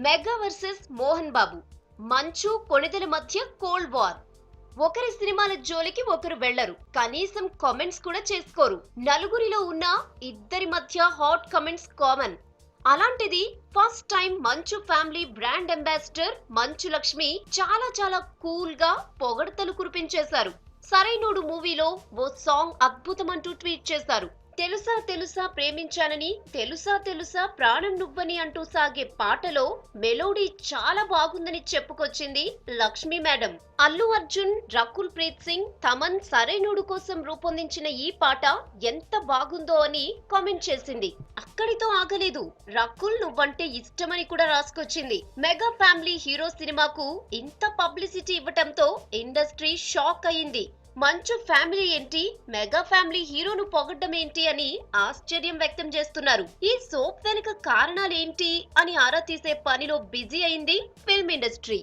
Mega versus Mohan Babu. మంచు కొణిదెల మధ్య cold war. ఒకరి సినిమాల జోలికి ఒకరు వెళ్లరు, కనీసం కామెంట్స్ కూడా చేసుకోరు. నలుగురిలో ఉన్న ఇద్దరి మధ్య హాట్ కమెంట్స్ కామన్. అలాంటిది ఫస్ట్ టైం మంచు family brand ambassador Manchu Lakshmi చాలా కూల్ గా పొగడ్తలు కురిపించేశారు. సరైనోడు మూవీలో ఓ సాంగ్ అద్భుతమంటూ ట్వీట్ చేశారు. తెలుసా తెలుసా ప్రేమించానని, తెలుసా తెలుసా ప్రాణం నువ్వని అంటూ సాగే పాటలో మెలోడీ చాలా బాగుందని చెప్పుకొచ్చింది లక్ష్మీ మేడం. అల్లు అర్జున్, రకుల్ ప్రీత్ సింగ్, తమన్ సరైనోడు కోసం రూపొందించిన ఈ పాట ఎంత బాగుందో అని కామెంట్ చేసింది. అక్కడితో ఆగలేదు, రకుల్ నువ్వంటే ఇష్టమని కూడా రాసుకొచ్చింది. మెగా ఫ్యామిలీ హీరో సినిమాకు ఇంత పబ్లిసిటీ ఇవ్వటంతో ఇండస్ట్రీ షాక్ అయింది. మంచు ఫ్యామిలీ ఏంటి, మెగా ఫ్యామిలీ హీరోను పొగడ్డం ఏంటి అని ఆశ్చర్యం వ్యక్తం చేస్తున్నారు. ఈ సోప్ వెనుక కారణాలేంటి అని ఆరా తీసే పనిలో బిజీ అయింది ఫిల్మ్ ఇండస్ట్రీ.